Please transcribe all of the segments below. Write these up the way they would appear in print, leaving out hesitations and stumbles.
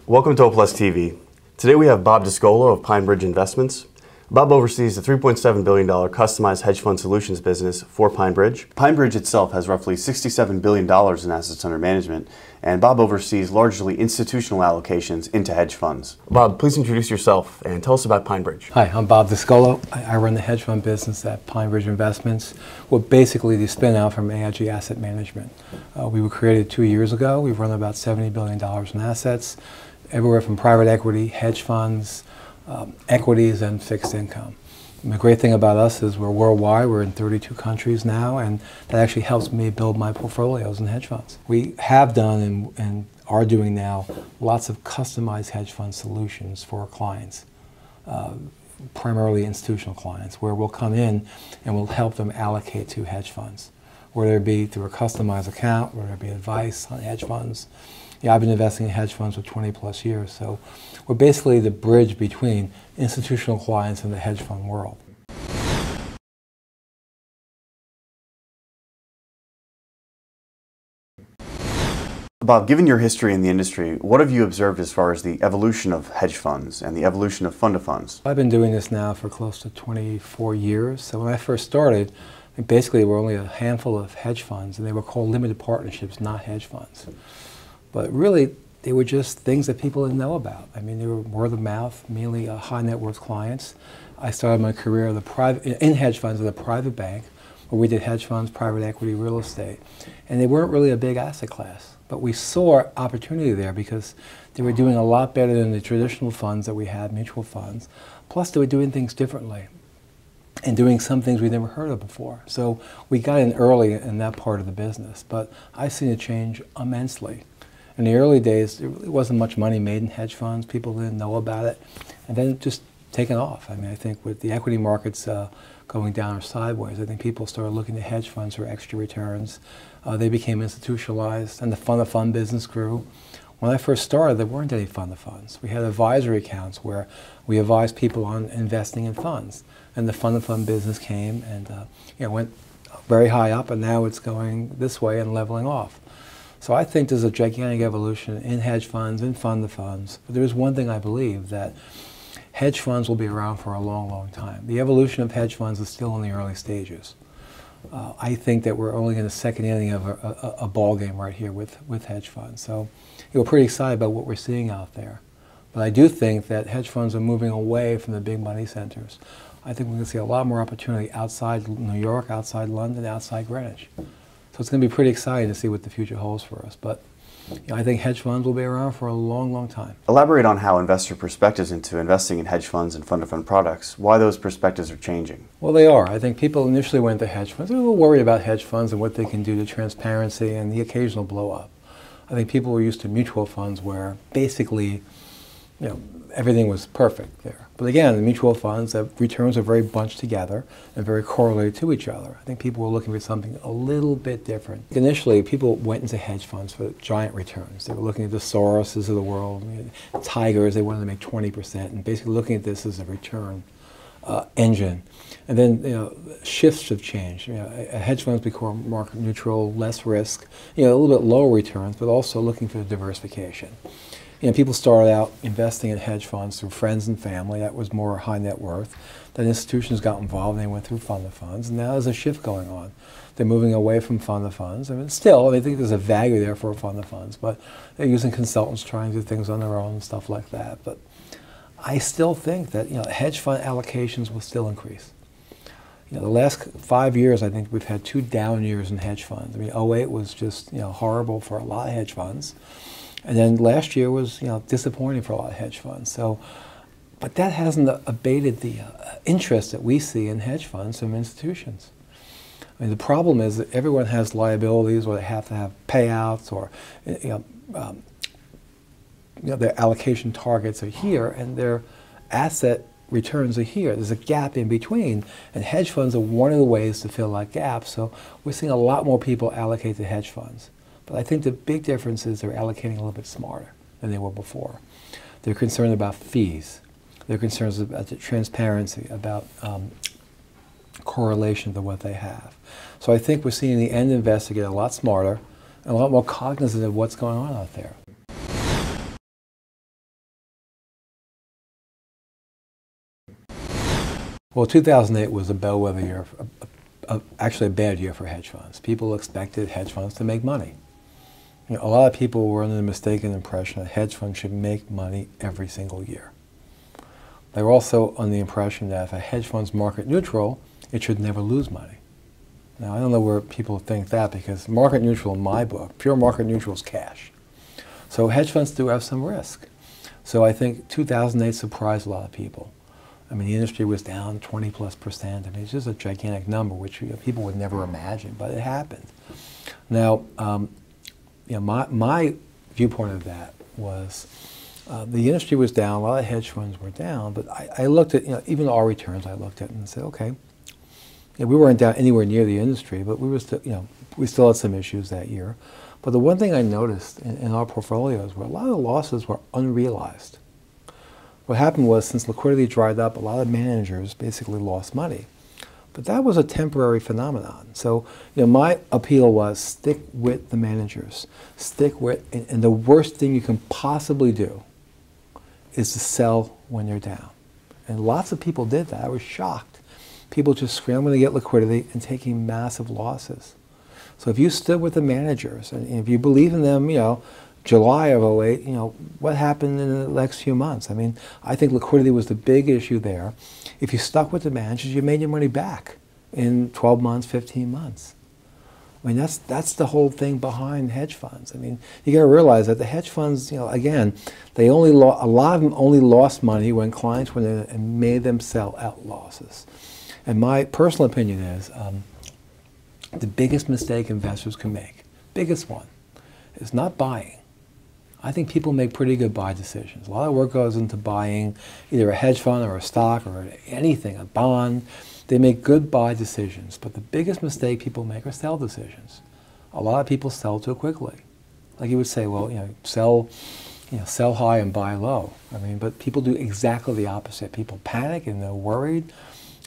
Welcome to O Plus TV. Today we have Bob Discolo of PineBridge Investments. Bob oversees the $3.7 billion customized hedge fund solutions business for PineBridge. PineBridge itself has roughly $67 billion in assets under management, and Bob oversees largely institutional allocations into hedge funds. Bob, please introduce yourself and tell us about PineBridge. Hi, I'm Bob Discolo. I run the hedge fund business at PineBridge Investments. We're basically the spin out from AIG Asset Management. We were created 2 years ago. We've run about $70 billion in assets, everywhere from private equity, hedge funds, equities, and fixed income. And the great thing about us is we're worldwide. We're in 32 countries now, and that actually helps me build my portfolios in hedge funds. We have done and are doing now lots of customized hedge fund solutions for our clients, primarily institutional clients, where we'll come in and we'll help them allocate to hedge funds, whether it be through a customized account, whether it be advice on hedge funds. Yeah, I've been investing in hedge funds for 20 plus years, so we're basically the bridge between institutional clients and the hedge fund world. Bob, given your history in the industry, what have you observed as far as the evolution of hedge funds and the evolution of fund of funds? I've been doing this now for close to 24 years, so when I first started, basically there were only a handful of hedge funds, and they were called limited partnerships, not hedge funds. But really, they were just things that people didn't know about. I mean, they were word of mouth, mainly high net worth clients. I started my career in hedge funds at a private bank, where we did hedge funds, private equity, real estate. And they weren't really a big asset class. But we saw opportunity there because they were doing a lot better than the traditional funds that we had, mutual funds. Plus, they were doing things differently and doing some things we'd never heard of before. So we got in early in that part of the business. But I've seen it change immensely. In the early days, there really wasn't much money made in hedge funds. People didn't know about it. And then it just taken off. I mean, I think with the equity markets going down or sideways, I think people started looking to hedge funds for extra returns. They became institutionalized, and the fund-of-fund business grew. When I first started, there weren't any fund-of-funds. We had advisory accounts where we advised people on investing in funds. And the fund-of-fund business came and went very high up, and now it's going this way and leveling off. So I think there's a gigantic evolution in hedge funds, in fund-of-funds. But there is one thing I believe, that hedge funds will be around for a long, long time. The evolution of hedge funds is still in the early stages. I think that we're only in the second inning of a ball game right here with hedge funds. So we're pretty excited about what we're seeing out there. But I do think that hedge funds are moving away from the big money centers. I think we're going to see a lot more opportunity outside New York, outside London, outside Greenwich. So it's going to be pretty exciting to see what the future holds for us. But I think hedge funds will be around for a long, long time. Elaborate on how investor perspectives into investing in hedge funds and fund-of-fund products, why those perspectives are changing. Well, they are. I think people initially went to hedge funds. They were a little worried about hedge funds and what they can do to transparency and the occasional blow-up. I think people were used to mutual funds where basically, everything was perfect there. But again, the mutual funds, the returns are very bunched together and very correlated to each other. I think people were looking for something a little bit different. Initially, people went into hedge funds for giant returns. They were looking at the Soroses of the world, Tigers, they wanted to make 20%, and basically looking at this as a return engine. And then, shifts have changed. Hedge funds become market neutral, less risk, a little bit lower returns, but also looking for diversification. People started out investing in hedge funds through friends and family. That was more high net worth. Then institutions got involved and they went through fund of funds. And now there's a shift going on. They're moving away from fund of funds. I mean, still, I think there's a value there for fund of funds, but they're using consultants trying to do things on their own and stuff like that. But I still think that hedge fund allocations will still increase. The last 5 years, I think we've had 2 down years in hedge funds. I mean, '08 was just horrible for a lot of hedge funds. And then last year was, disappointing for a lot of hedge funds. So, but that hasn't abated the interest that we see in hedge funds from institutions. I mean, the problem is that everyone has liabilities, or they have to have payouts, or their allocation targets are here, and their asset returns are here. There's a gap in between, and hedge funds are one of the ways to fill that gap. So we're seeing a lot more people allocate to hedge funds. But I think the big difference is they're allocating a little bit smarter than they were before. They're concerned about fees. They're concerned about the transparency, about correlation to what they have. So I think we're seeing the end investor get a lot smarter and a lot more cognizant of what's going on out there. Well, 2008 was a bellwether year, actually a bad year for hedge funds. People expected hedge funds to make money. You know, a lot of people were under the mistaken impression that hedge funds should make money every single year. They were also under the impression that if a hedge fund's market neutral, it should never lose money. Now, I don't know where people think that, because market neutral in my book, pure market neutral is cash. So hedge funds do have some risk. So I think 2008 surprised a lot of people. I mean, the industry was down 20+%. I mean, it's just a gigantic number, which people would never imagine, but it happened. Now, you know, my viewpoint of that was the industry was down, a lot of hedge funds were down, but I looked at, you know, even our returns, I looked at and said, okay, yeah, we weren't down anywhere near the industry, but we were still, you know, we still had some issues that year. But the one thing I noticed in our portfolios were a lot of the losses were unrealized. What happened was, since liquidity dried up, a lot of managers basically lost money. But that was a temporary phenomenon. So, you know, my appeal was stick with the managers. Stick with, and the worst thing you can possibly do is to sell when you're down. And lots of people did that. I was shocked. People just scrambling to get liquidity and taking massive losses. So if you stood with the managers, and if you believe in them, you know, July of '08, you know, what happened in the next few months? I mean, I think liquidity was the big issue there. If you stuck with the managers, you made your money back in 12 months, 15 months. I mean, that's the whole thing behind hedge funds. I mean, you got to realize that the hedge funds, you know, again, they only a lot of them only lost money when clients went in and made them sell out losses. And my personal opinion is the biggest mistake investors can make, biggest one, is not buying. I think people make pretty good buy decisions. A lot of work goes into buying either a hedge fund or a stock or anything, a bond. They make good buy decisions, but the biggest mistake people make are sell decisions. A lot of people sell too quickly. Like you would say, well, you know, sell high and buy low. I mean, but people do exactly the opposite. People panic and they're worried.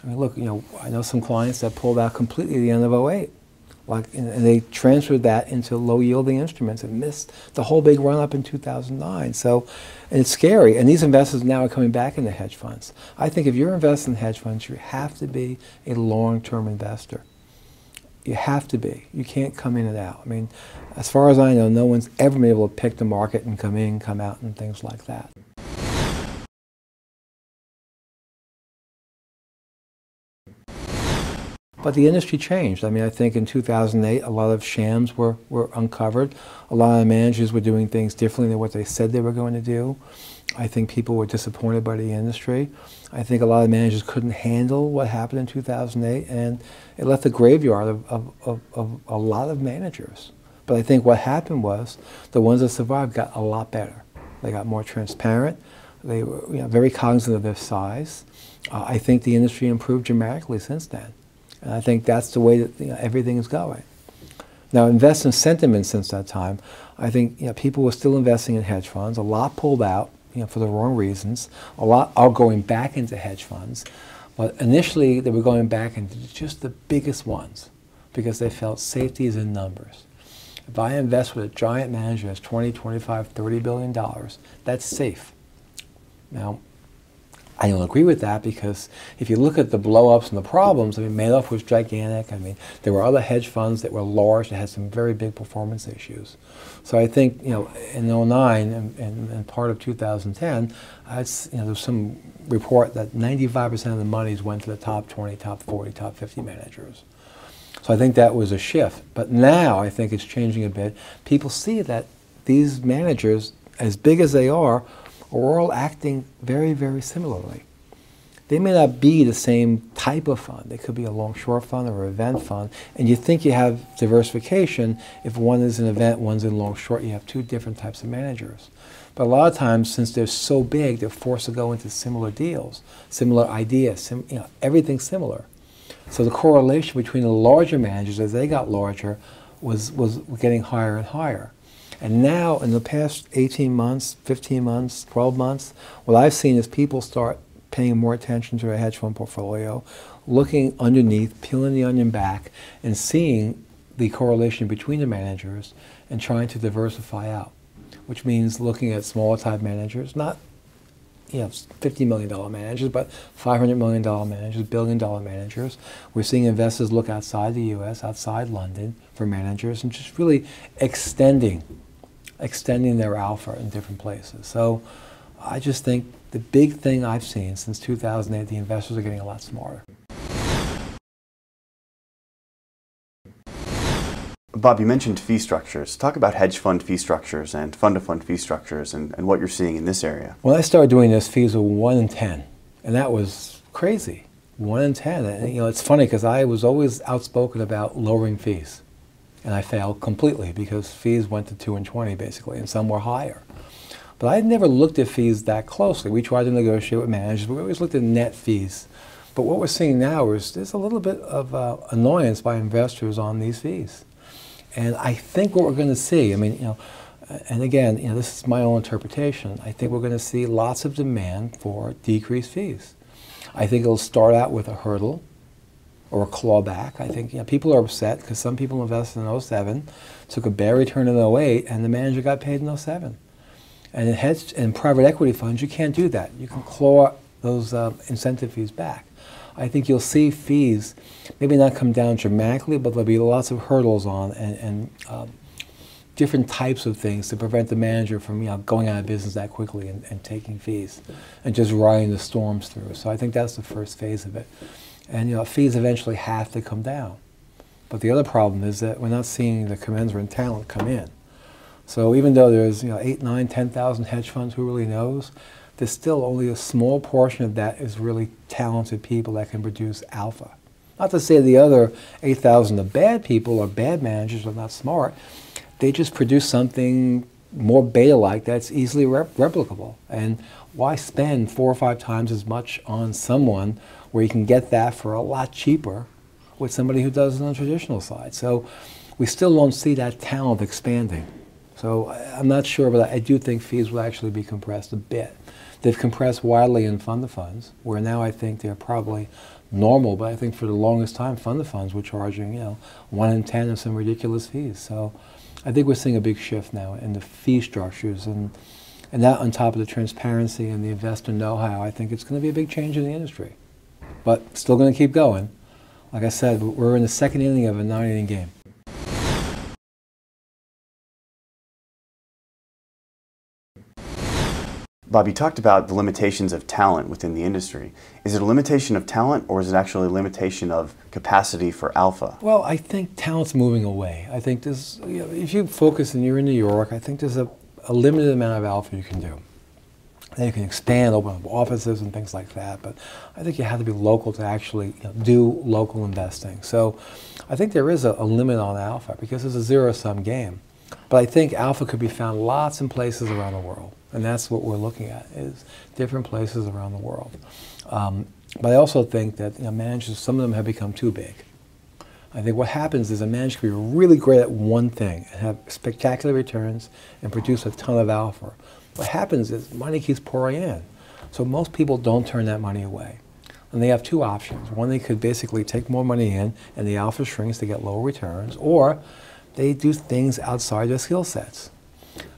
I mean, look, you know, I know some clients that pulled out completely at the end of '08. Like, and they transferred that into low-yielding instruments and missed the whole big run-up in 2009. So, and it's scary. And these investors now are coming back into hedge funds. I think if you're investing in hedge funds, you have to be a long-term investor. You have to be. You can't come in and out. I mean, as far as I know, no one's ever been able to pick the market and come in, come out, and things like that. But the industry changed. I mean, I think in 2008, a lot of shams were uncovered. A lot of managers were doing things differently than what they said they were going to do. I think people were disappointed by the industry. I think a lot of managers couldn't handle what happened in 2008, and it left a graveyard of a lot of managers. But I think what happened was the ones that survived got a lot better. They got more transparent. They were, you know, very cognizant of their size. I think the industry improved dramatically since then. And I think that's the way that, you know, everything is going. Now, investment sentiment since that time, I think, you know, people were still investing in hedge funds. A lot pulled out, you know, for the wrong reasons. A lot are going back into hedge funds. But initially, they were going back into just the biggest ones because they felt safety is in numbers. If I invest with a giant manager that's $20, $25, $30 billion, that's safe. Now, I don't agree with that, because if you look at the blow-ups and the problems, I mean, Madoff was gigantic. I mean, there were other hedge funds that were large that had some very big performance issues. So I think, you know, in '09 and part of 2010, you know, there was some report that 95% of the monies went to the top 20, top 40, top 50 managers. So I think that was a shift. But now I think it's changing a bit. People see that these managers, as big as they are all acting very, very similarly. They may not be the same type of fund. They could be a long-short fund or an event fund. And you think you have diversification. If one is an event, one's in long-short, you have two different types of managers. But a lot of times, since they're so big, they're forced to go into similar deals, similar ideas, you know, everything's similar. So the correlation between the larger managers, as they got larger, was getting higher and higher. And now, in the past 18 months, 15 months, 12 months, what I've seen is people start paying more attention to their hedge fund portfolio, looking underneath, peeling the onion back, and seeing the correlation between the managers and trying to diversify out, which means looking at smaller type managers, not $50 million managers, but $500 million managers, $1 billion managers. We're seeing investors look outside the U.S., outside London for managers, and just really extending their alpha in different places. So I just think the big thing I've seen since 2008, the investors are getting a lot smarter. Bob, you mentioned fee structures. Talk about hedge fund fee structures and fund-to-fund fee structures and what you're seeing in this area. When I started doing this, fees were 1 in 10, and that was crazy. 1 in 10. And, it's funny because I was always outspoken about lowering fees, and I failed completely because fees went to 2 and 20 basically, and some were higher. But I never looked at fees that closely. We tried to negotiate with managers, but we always looked at net fees. But what we're seeing now is there's a little bit of annoyance by investors on these fees. And I think what we're going to see, and again, this is my own interpretation, I think we're going to see lots of demand for decreased fees. I think it'll start out with a hurdle or a clawback. I think people are upset because some people invested in 07, took a bad return in 08, and the manager got paid in 07. And in private equity funds, you can't do that. You can claw those incentive fees back. I think you'll see fees maybe not come down dramatically, but there'll be lots of hurdles on and different types of things to prevent the manager from going out of business that quickly and taking fees and just riding the storms through. So I think that's the first phase of it. And fees eventually have to come down. But the other problem is that we're not seeing the commensurate talent come in. So even though there's 8, 9, 10,000 hedge funds, who really knows? There's still only a small portion of that is really talented people that can produce alpha. Not to say the other 8,000 are bad people or bad managers or not smart. They just produce something more beta-like that's easily replicable. And why spend 4 or 5 times as much on someone where you can get that for a lot cheaper with somebody who does it on the traditional side? So we still don't see that talent expanding. So I'm not sure, but I do think fees will actually be compressed a bit. They've compressed widely in fund-to-funds, where now I think they're probably normal, but I think for the longest time fund-to-funds were charging 1 in 10 of some ridiculous fees. So I think we're seeing a big shift now in the fee structures, and that on top of the transparency and the investor know-how, I think it's going to be a big change in the industry. But still going to keep going. Like I said, we're in the second inning of a 9-inning game. Bob, you talked about the limitations of talent within the industry. Is it a limitation of talent, or is it actually a limitation of capacity for alpha? Well, I think talent's moving away. I think there's, if you focus and you're in New York, I think there's a limited amount of alpha you can do. Then you can expand, open up offices and things like that, but I think you have to be local to actually do local investing. So I think there is a limit on alpha because it's a zero-sum game. But I think alpha could be found lots in places around the world. And that's what we're looking at, is different places around the world. But I also think that managers, some of them have become too big. I think what happens is a manager can be really great at one thing and have spectacular returns and produce a ton of alpha. What happens is money keeps pouring in. So most people don't turn that money away. And they have 2 options. One, they could basically take more money in and the alpha shrinks to get lower returns, or they do things outside their skill sets.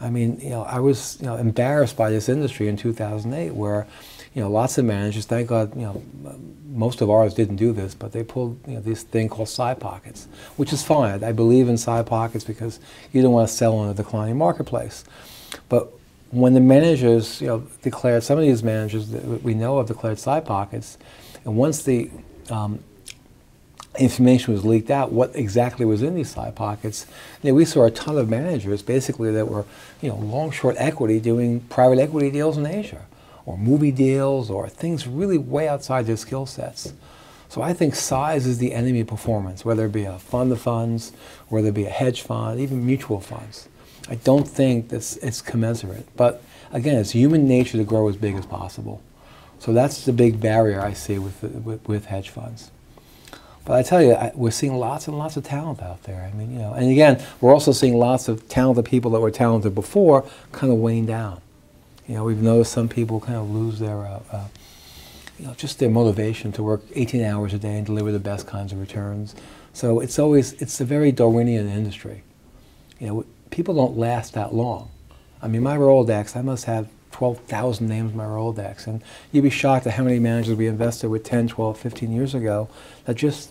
I mean, I was embarrassed by this industry in 2008 where, lots of managers, thank God, most of ours didn't do this, but they pulled, this thing called side pockets, which is fine. I believe in side pockets because you don't want to sell in a declining marketplace. But when the managers, declared, some of these managers that we know have declared side pockets, and once the information was leaked out, what exactly was in these side pockets, we saw a ton of managers basically that were, long short equity doing private equity deals in Asia, or movie deals, or things really way outside their skill sets. So I think size is the enemy of performance, whether it be a fund of funds, whether it be a hedge fund, even mutual funds. I don't think it's commensurate. But again, it's human nature to grow as big as possible. So that's the big barrier I see with hedge funds. But I tell you, we're seeing lots and lots of talent out there. I mean, and again, we're also seeing lots of talented people that were talented before kind of wane down. We've noticed some people kind of lose their, just their motivation to work 18 hours a day and deliver the best kinds of returns. So it's a very Darwinian industry. People don't last that long. I mean, my Rolodex, I must have 12,000 names in my Rolodex. And you'd be shocked at how many managers we invested with 10, 12, 15 years ago that just,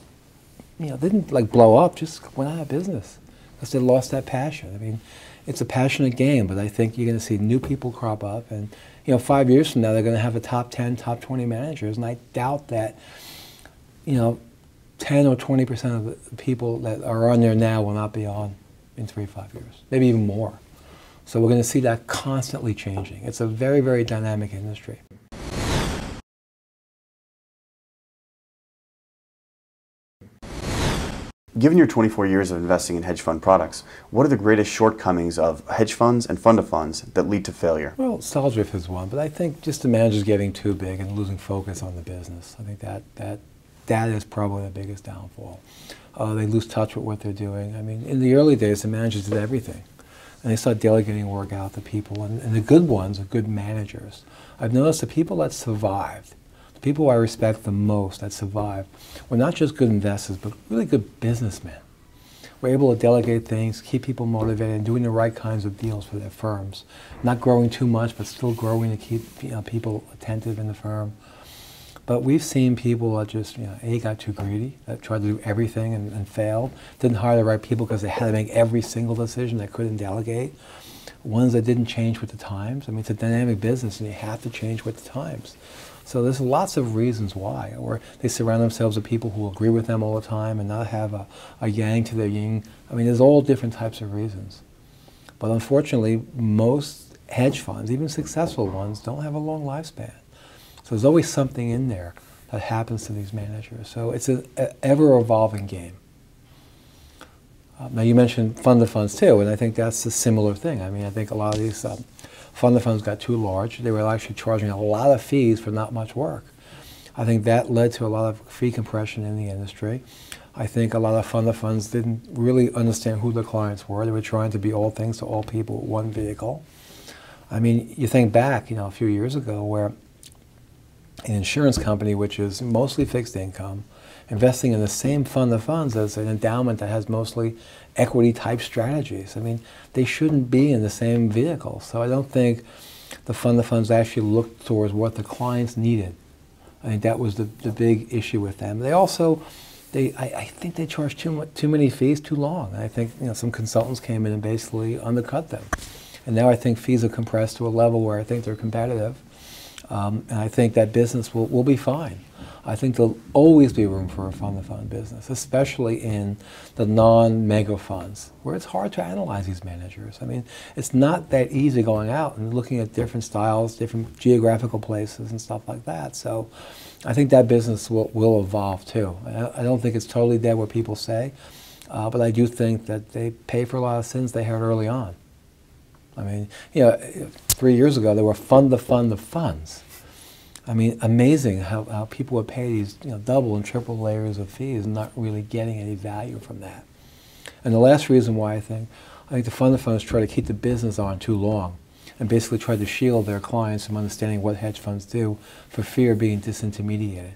didn't like blow up, just went out of business because they lost that passion. I mean, it's a passionate game, but I think you're going to see new people crop up. And, 5 years from now, they're going to have a top 10, top 20 managers. And I doubt that, 10 or 20% of the people that are on there now will not be on in 3 or 5 years, maybe even more. So we're going to see that constantly changing. It's a very, very dynamic industry. Given your 24 years of investing in hedge fund products, what are the greatest shortcomings of hedge funds and fund of funds that lead to failure? Well, style drift is one, but I think just the managers getting too big and losing focus on the business. I think that is probably the biggest downfall. They lose touch with what they're doing. I mean, in the early days, the managers did everything. And they start delegating work out to people. And the good ones are good managers. I've noticed the people that survived, the people I respect the most that survived, were not just good investors, but really good businessmen. Were able to delegate things, keep people motivated, and doing the right kinds of deals for their firms. Not growing too much, but still growing to keep people attentive in the firm. But we've seen people that just, A, got too greedy, that tried to do everything and failed, didn't hire the right people because they had to make every single decision, they couldn't delegate. Ones that didn't change with the times. I mean, it's a dynamic business and you have to change with the times. So there's lots of reasons why. Or they surround themselves with people who agree with them all the time and not have a yang to their yin. I mean, there's all different types of reasons. But unfortunately, most hedge funds, even successful ones, don't have a long lifespan. So there's always something in there that happens to these managers. So it's an ever-evolving game. Now you mentioned fund of funds too, and I think that's a similar thing. I mean, I think a lot of these fund of funds got too large. They were actually charging a lot of fees for not much work. I think that led to a lot of fee compression in the industry. I think a lot of fund of funds didn't really understand who their clients were. They were trying to be all things to all people with one vehicle. I mean, you think back, a few years ago where an insurance company, which is mostly fixed income, investing in the same fund of funds as an endowment that has mostly equity-type strategies. I mean, they shouldn't be in the same vehicle. So I don't think the fund of funds actually looked towards what the clients needed. I think that was the big issue with them. They also, I think they charged too many fees too long. And I think some consultants came in and basically undercut them. And now I think fees are compressed to a level where I think they're competitive. And I think that business will be fine. I think there'll always be room for a fund-of-fund business, especially in the non-mega funds, where it's hard to analyze these managers. I mean, it's not that easy going out and looking at different styles, different geographical places and stuff like that. So I think that business will evolve too. I don't think it's totally dead what people say, but I do think that they pay for a lot of sins they had early on. I mean, 3 years ago, there were fund-of-fund of funds. I mean, amazing how people would pay these double and triple layers of fees and not really getting any value from that. And the last reason why I think the fund of funds try to keep the business on too long and basically try to shield their clients from understanding what hedge funds do for fear of being disintermediated.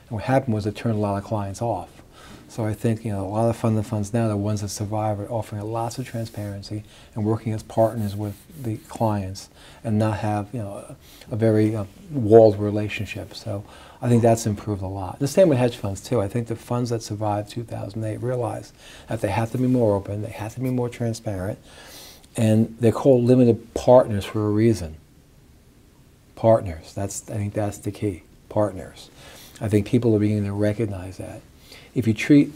And what happened was it turned a lot of clients off. So I think a lot of fund of funds now, the ones that survive, are offering lots of transparency and working as partners with the clients and not have a very walled relationship. So I think that's improved a lot. The same with hedge funds too. I think the funds that survived 2008 realized that they have to be more open, they have to be more transparent, and they're called limited partners for a reason. Partners. I think that's the key. Partners. I think people are beginning to recognize that. If you treat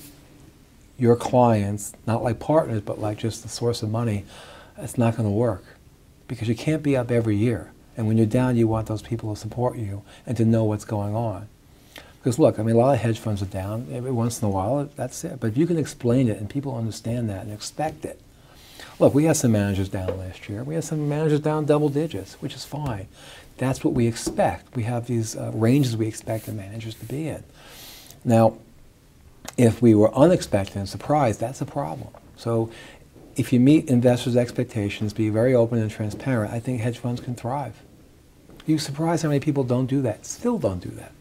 your clients not like partners, but like just the source of money, it's not going to work. Because you can't be up every year. And when you're down, you want those people to support you and to know what's going on. Because look, I mean, a lot of hedge funds are down. Every once in a while, that's it. But if you can explain it and people understand that and expect it. Look, we had some managers down last year. We had some managers down double digits, which is fine. That's what we expect. We have these ranges we expect the managers to be in. Now, if we were unexpected and surprised, that's a problem. So if you meet investors' expectations, be very open and transparent, I think hedge funds can thrive. You're surprised how many people don't do that, still don't do that.